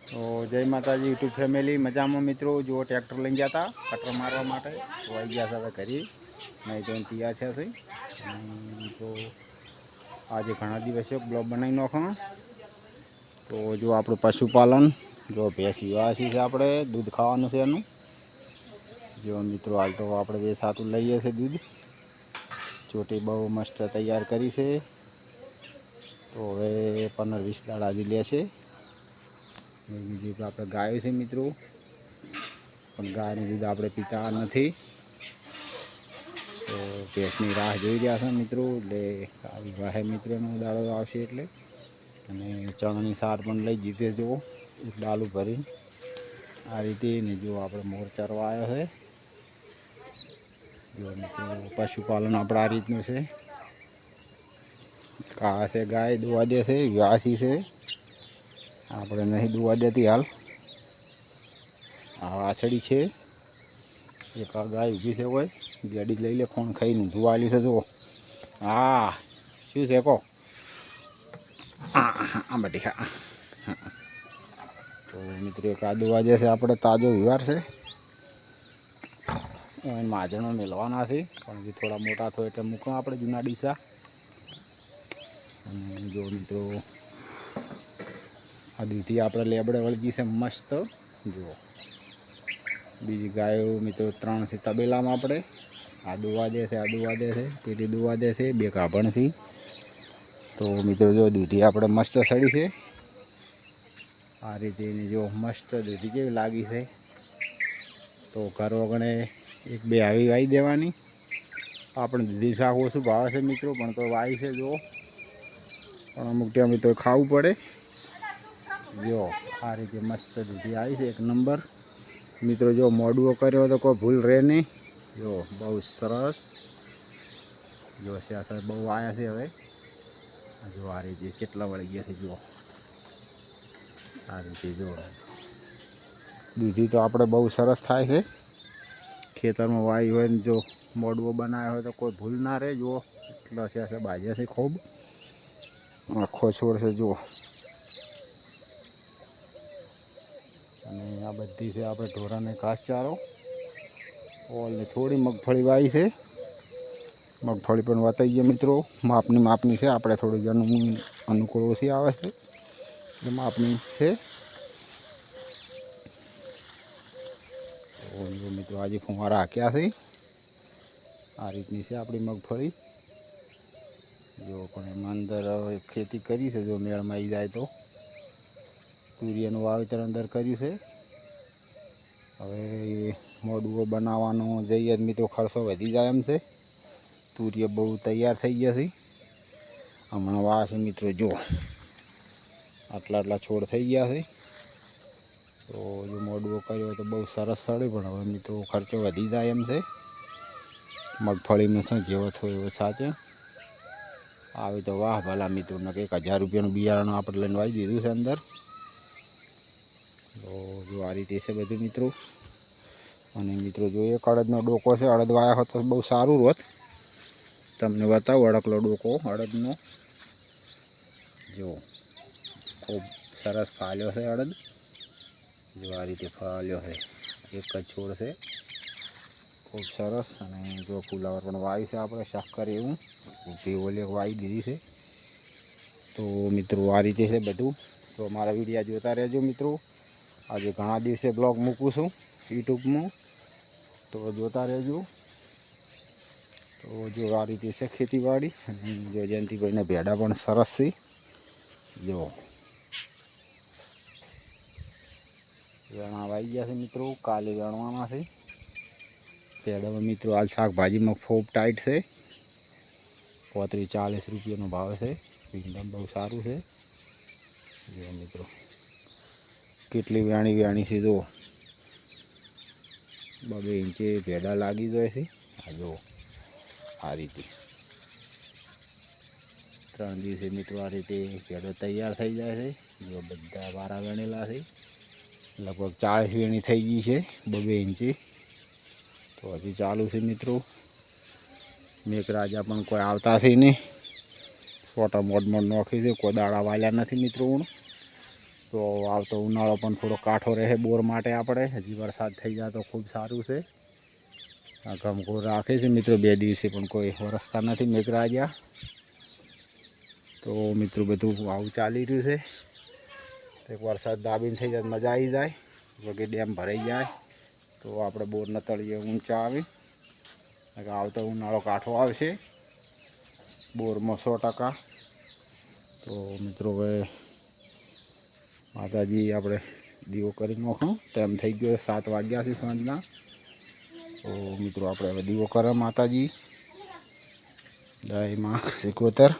તો જય માતાજી યુટ્યુબ ફેમિલી મજામાં મિત્રો। જો ટ્રેક્ટર લઈને ગયા હતા કટર મારવા માટે, તો આવી ગયા છે હવે ઘરે, નહીં તો તૈયાર છે। તો આજે ઘણા દિવસે બ્લોગ બનાવી નાખો। તો જો આપણું પશુપાલન, જો ભેંસ વિવાસી છે, આપણે દૂધ ખાવાનું છે એનું। જો મિત્રો હાલ તો આપણે બે સાતું લઈએ છીએ દૂધ, ચોટી બહુ મસ્ત તૈયાર કરી છે। તો હવે 15-20 દાડા હજી લે છે। બીજી આપણે ગાય છે મિત્રો, પણ ગાયનું દૂધ આપણે પીતા નથી। તો ભેંસની રાહ જોઈ રહ્યા છે મિત્રો, એટલે આવી વાહે મિત્રોનો દાડો આવશે એટલે। અને ચણાની સાર પણ લઈ જીતે, જો એક ડાલું ભરીને આ રીતે ને। જો આપણે મોર ચરવા આવ્યો છે। જો મિત્રો પશુપાલન આપણે આ રીતનું છે। આ છે ગાય, દોવા દે છે, વ્યાસી છે, આપણે નહીં દોવા દેતી હાલ। આ વાછડી છે, એક આ ગાય ઊભી છે, હોય ગાડી લઈ લે, ખોણ ખાઈને ઊંધું વાલ્યું છે। જુઓ હા શું છે કહો? હા બધી હા। તો મિત્રો એક આ દોવા દે છે, આપણે તાજો વિવાર છે, માજણો મેળવાના છે, પણ જે થોડા મોટા થાય એટલે મૂકો આપણે જૂના ડીસા। અને જો મિત્રો આ દૂધી આપણે લેબડે વળગી છે મસ્ત। જુઓ બીજી ગાયો મિત્રો 3 છે તબેલામાં આપણે। આ દોવા દે છે, આ દોવા દે છે, પેલી દોવા દે છે, 2 ગાભણથી। તો મિત્રો જો દૂધી આપણે મસ્ત સડી છે આ રીતે। જો મસ્ત દૂધી કેવી લાગી છે। તો ઘર વગણે 1-2 આવી વાવી દેવાની। આપણે દૂધી શાક ઓછું ભાવે છે મિત્રો, પણ તો વાવી છે જુઓ। પણ અમુક ટાઈમ તો ખાવું પડે। જો આ રીતે મસ્ત દૂધી આવી છે, 1 નંબર મિત્રો। જો મોડુઓ કર્યો તો કોઈ ભૂલ રહે નહીં। જો બહુ સરસ, જો છે બહુ આવ્યા છે હવે। જો આ રીતે કેટલા વળી ગયા છે, જુઓ આ રીતે। જો દૂધી તો આપણે બહુ સરસ થાય છે। ખેતરમાં વાવી હોય ને જો મોડવો બનાવ્યો હોય તો કોઈ ભૂલ ના રહે। જુઓ એટલા છે બાજ્યા છે, ખૂબ આખો છોડ છે જુઓ। અને આ બધી છે આપણે ઢોરાને ઘાસચારો। ઓલને થોડી મગફળી વાવી છે, મગફળી પણ વતાઈ ગઈ મિત્રો। માપની છે, આપણે થોડી અનુકૂળ ઓછી આવે છે, એટલે માપની છે। તો મિત્રો આજે ફુવારા હાંક્યા છે, આ રીતની છે આપણી મગફળી। જો પણ એમાં અંદર ખેતી કરી છે, જો મેળમાં આવી જાય તો તુરિયાનું વાવેતર અંદર કર્યું છે। હવે મોડુઓ બનાવવાનો જઈએ મિત્રો, ખર્ચો વધી જાય એમ છે। તુરિયા બહુ તૈયાર થઈ ગયા છે, હમણાં વાવશે મિત્રો। જો આટલા છોડ થઈ ગયા છે। તો જો મોડુઓ કર્યો હોય તો બહુ સરસ સડે, પણ હવે મિત્રો ખર્ચો વધી જાય એમ છે। મગફળીમાં શું જેવો થયો એવો સાચે આવે તો વાહ ભલા મિત્રો। ને 1000 રૂપિયાનું બિયારણ આપણે લઈને વાવી દીધું છે અંદર। તો જો આ રીતે છે બધું મિત્રો। અને મિત્રો જો એક અડદનો ડોકો છે, અડદ વાયા હોત તો બહુ સારું હોત। તમને બતાવું અડકલો ડોકો અડદનો। જો ખૂબ સરસ ફાલ્યો છે અડદ। જો આ રીતે ફાલ્યો છે, એક જ છોડ છે, ખૂબ સરસ। અને જો ફુલાવર પણ વાવી છે આપણે શક્કર એવું ઓલી વાવી દીધી છે। તો મિત્રો આ રીતે છે બધું। તો મારા વિડીયો જોતા રહેજો મિત્રો। આજે ઘણા દિવસે બ્લોગ મૂકું છું યુટ્યુબમાં, તો જોતા રહેજો। તો જો આ રીતે છે ખેતીવાડી। અને જો જયંતિભાઈને ભેડા પણ સરસ છે। જો વેણા વાઈ ગયા છે મિત્રો, કાલે વેણવાના છે ભેડામાં મિત્રો। હાલ શાકભાજીમાં ખૂબ ટાઈટ છે, 35-40 રૂપિયાનો ભાવ છે। ઇન્કમ બહુ સારું છે। જો મિત્રો કેટલી વેણી છે, જુઓ 2 ઇંચે ભેડા લાગી જાય છે। આ જુઓ આ રીતે 3 દિવસે મિત્રો આ રીતે ભેડો તૈયાર થઈ જાય છે। જો બધા વારા વેણેલા છે, લગભગ 40 વેણી થઈ ગઈ છે 2 ઇંચે। તો હજી ચાલુ છે મિત્રો। મેઘરાજા પણ કોઈ આવતા છે નહીં, છોટા મોડ નોખી છે, કોઈ દાડા વાલ્યા નથી મિત્રો। તો તો આવતો ઉનાળો પણ થોડો કાઠો રહે બોર માટે આપણે. હજી વરસાદ થઈ જાય તો ખૂબ સારું છે. આ ગમઘોર રાખે છે મિત્રો, 2 દિવસે પણ કોઈ વરસતા નથી મેઘરાજા. તો મિત્રો બધું આવું ચાલી રહ્યું છે. એક વરસાદ દાબીને થઈ જાય મજા આવી જાય, વગેરે ડેમ ભરાઈ જાય તો આપણે બોરના તળિયે ઊંચા આવે. આવતો ઉનાળો કાઠો આવશે બોરમાં 100%. તો મિત્રો હવે માતાજી આપણે દીવો કરી નાખો. ટાઈમ થઈ ગયો 7 વાગ્યા છે સાંજના. તો મિત્રો આપણે હવે દીવો કરે માતાજી. જય માં સિકોતર.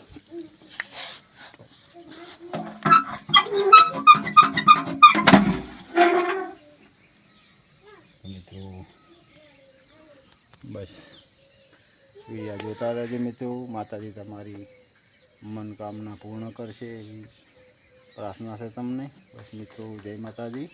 મિત્રો બસ વિડીયો જોતા રહેજો મિત્રો. માતાજી તમારી મનોકામના પૂર્ણ કરશે એવી પ્રાર્થના છે તમને. બસ મિત્રો, જય માતાજી.